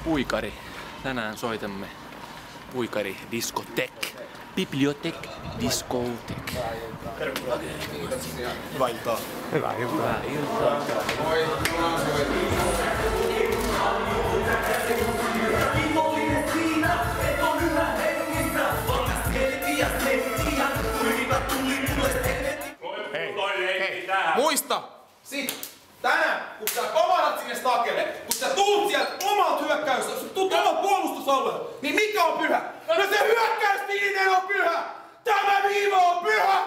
Puikari. Tänään soitamme Puikari Discotek. Bibliotek Discotek. Hyvää iltaa. Hyvää iltaa. Hei, muista! Tänään, kun sä omarat sinne stakelle, kun sä tuut sieltä omalta hyökkäystä, sä tuut omalta puolustusalueelta, niin mikä on pyhä? No se hyökkäystininen on pyhä! Tämä viiva on pyhä!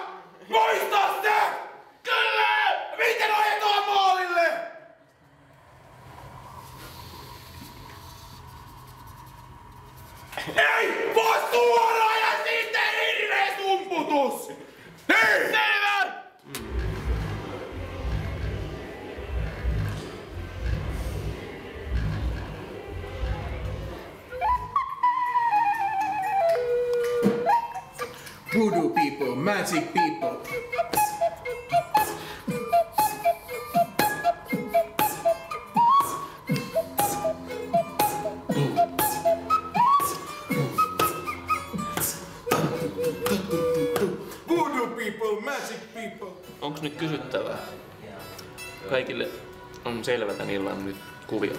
Muista se! Kyllä! Miten ajetaan maalille? Ei! Voi suoraan ja sitten hirveä sumputus! Niin! Selvä! Voodoo people, magic people. Voodoo people, magic people. Onks nyt kysyttävää? Kaikille on selvä tän illan nyt kuvio.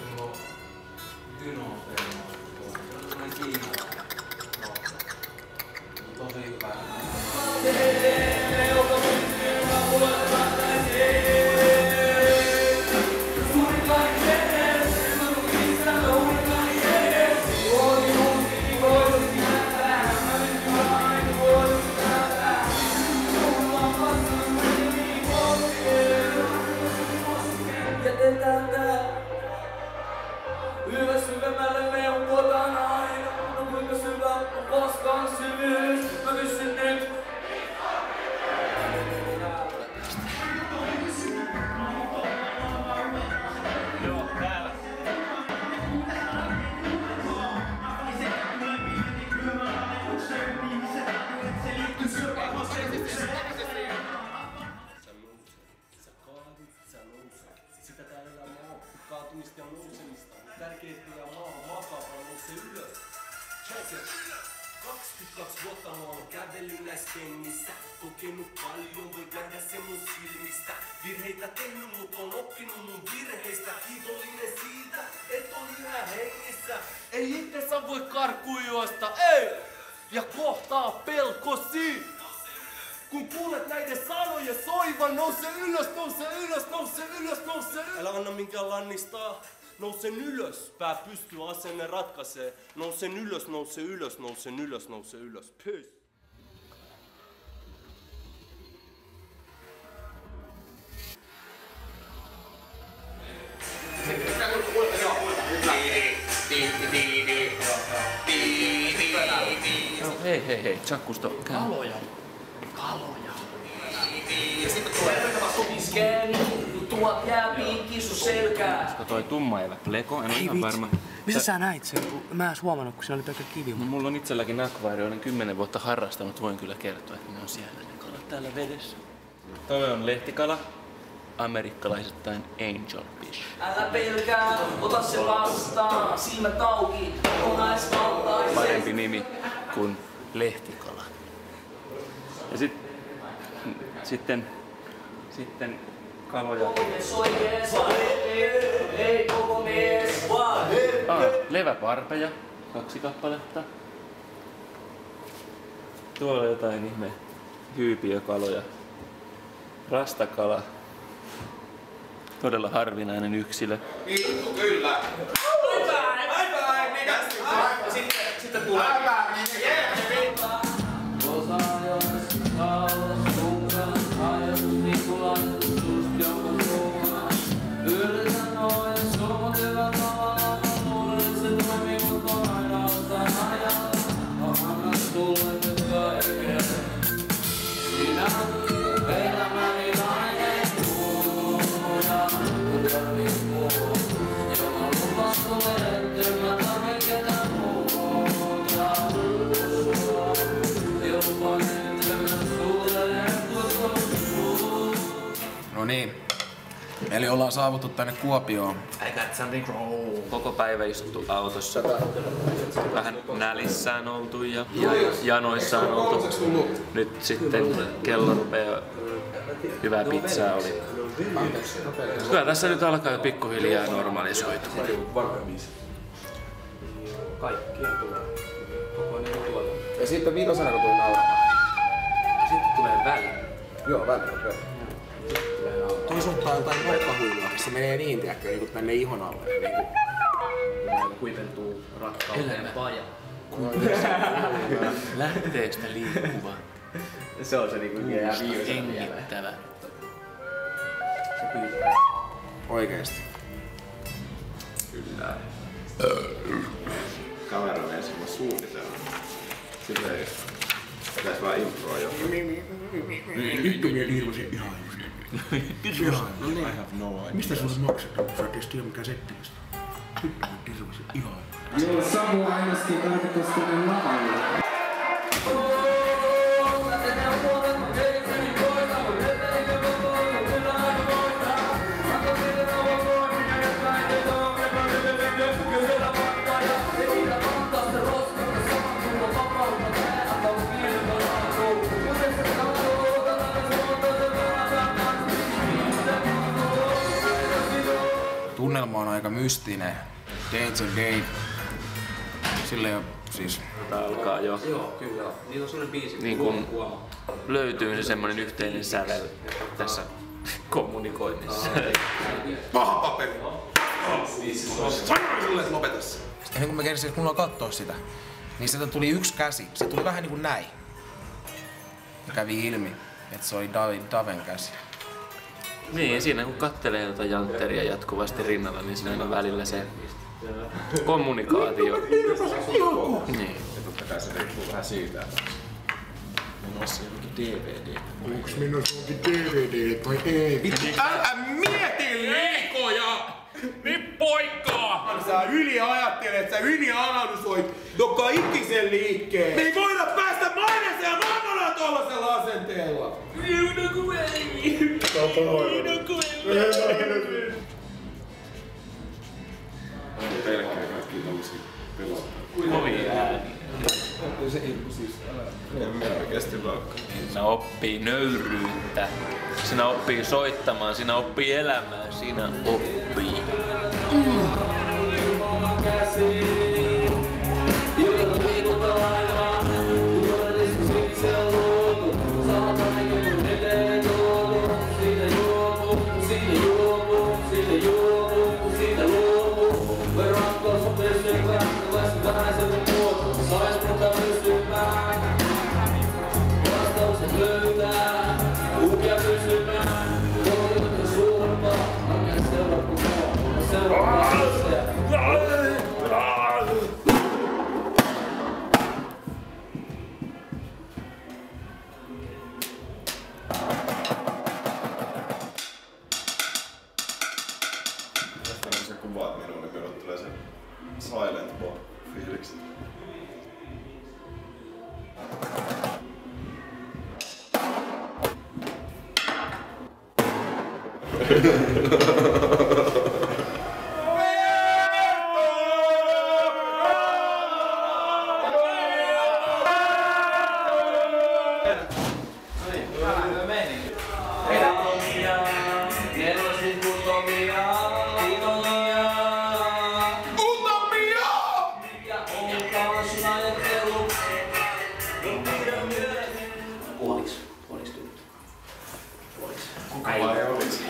Yhä syvemmälle neuvotaan aina, no kuinka syvä on koskaan syvyys, mä kysyn nyt. Joo, täällä. Sitä täällä elämä on, kaatumista ja nousemista. Tärkeitä ja maapallo nousee ylös. Check it. 22 vuotta mä oon kävellyt näis kengissä. Kokenut paljon, voi nähdä se mun silmistä. Virheitä tehnyt, mut on oppinut mun virheistä. Kiitollinen siitä, et on yhä hengissä. Ei itse saa voi karkuun juosta, ei! Ja kohtaa pelkosi! Kun kuulet näiden sanojen soivan, nouse ylös, nouse ylös, nouse ylös, nouse ylös. Älä anna minkään lannistaa. Nousen ylös, pää pystyy, asenne ratkaisee. Nousen ylös, nouse ylös, nousen ylös, nouse ylös. Peace. No, hei, Tjakkusto, käy. Kaloja. Ja sitten tulee isken, tuot jää piikki sun selkää. Olisiko toi tummaevä pleko? En ole ihan varma. Missä sä näit sen? Mä en huomannut, kun siinä oli pelkkä kivi. No, mulla on itselläkin akvaario, olen 10 vuotta harrastanut, voin kyllä kertoa, että ne on siellä ne kalat täällä vedessä. Toi on lehtikala, amerikkalaisittain angel fish. Älä pelkää, ota se vastaan, silmät auki, kokonaisvaltaisesti. Parempi nimi kuin lehtikala. Ja sitten kaloja. Leväparpeja, 2 kappaletta. Tuolla jotain ihme hyypiökaloja. Rastakala. Todella harvinainen yksilö. Vittu, kyllä. Sitten tulee. No niin, Eli ollaan saavuttu tänne Kuopioon. Koko päivä istuttu autossa. Vähän nälissään oltu ja janoissaan oltu. Nyt sitten kello rupeaa. Hyvää pizzaa oli. Kyllä tässä nyt alkaa jo pikkuhiljaa normalisoitua. Kaikkia tulee. Kokoinen tuolla. Ja sitten viitosena kun tuli nauramaan. Sitten tulee väli. Joo, välillä. Toisaalta jotain roikkahuilua, se menee niin, tiedätkö, niin tänne ihon alle. Niin huipentuu rakkauteen paja. Lähteestä liikkuva. Se on se niinku jää hengittävä. oikeesti. Kyllä. Kameramies on suunnitelma. Sitten ei pitäis vaan improa jotain. Vittu mie hirvesin ihan I have no idea. Mistä sulle maksetaan, kun sä et edes tiedä mikä settingistä? Vittu mie hirvesin ihan. Joo, Samu ainoaskin tarkoitustainen laulu. Tunnelma on aika mystinen. Danger Dave. Sillä jo siis... Tää alkaa jo. Joo, kyllä. Niillä on sellainen biisi. Niin kun löytyy se semmonen yhteinen sävel tässä kommunikoinnissa. Paha paperi! Sanoin sulle, että lopeta se. Ennen kuin mä kersin kunnolla kattoo sitä, niin sieltä tuli yksi käsi. Se tuli vähän niinku näin. Ja kävi ilmi, että se oli Daven käsi. Niin, siinä kun kattelee jotain jantteria jatkuvasti rinnalla, niin siinä on välillä se kommunikaatio. Niin. Ja totta kai se riippuu vähän siitä, että minussa on jonkin DVD. Onks minussa onkin DVD vai ei? Vittu, älä mieti leikoja! Niin poikkaa! Sä yliajattelet, sä ylianalysoit joka ikisen liikkeen. Me ei voida päästä maineeseen maailmana tollasella asenteella. Pelkkää kaikki tommosia pelottaa. Kovin ääni. En minä oikeesti vaikka. Siinä oppii nöyryyttä. Siinä oppii soittamaan, siinä oppii elämään, siinä oppii. Jos sä kuvaat minun, niin minulle tulee se Silent Bob -fiilikset.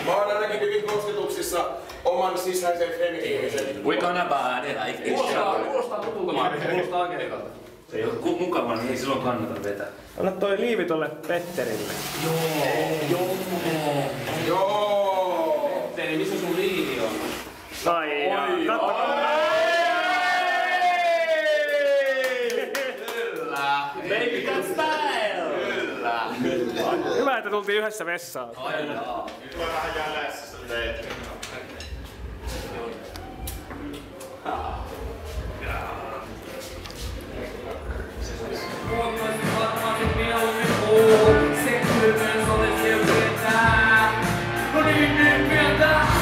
Mä oon ainakin hyvin kosketuksissa oman sisäisen feminiinisen. We gonna bad like this. Kuulostaa tutulta, kuulostaa keikalta. Se ei ole mukavaa, niin ei silloin kannata vetää. Anna toi liivi tolle Petterille. Joo! Petteri, missä sun liivi on? Ai jaa, kattokaa. Kyllä! Baby got style! Kyllä! Hyvä, että tultiin yhdessä vessaan. Aina! Nyt voi vähän jäljessä sä teet. Huomioisin varmasti mieluummin se kylmyys oli silti tää. No niin, pientä!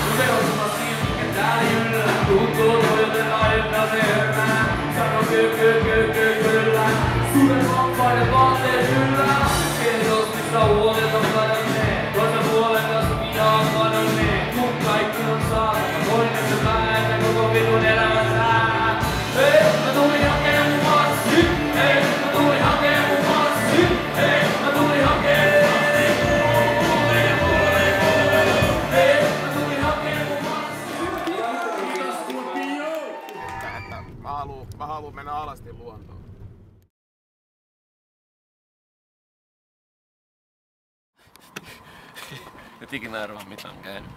Et ikinä arvaa mitä on käynyt.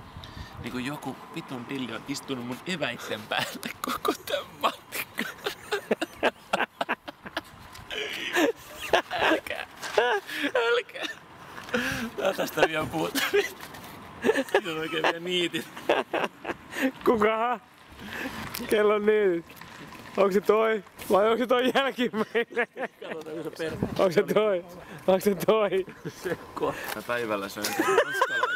Niinku joku vitun dilli on istunut mun eväitten päälle koko tän matikka. Älkää. Tää tästä vielä puhutaan. Siinä on oikein vielä niitit. Kukahan? Kello on niitit. Onko se toi? Vai onko se toi jälkimmäinen? Katsotaan kun se perhe. Onko se toi? Onko se toi? Mä päivällä söin ranskalaista.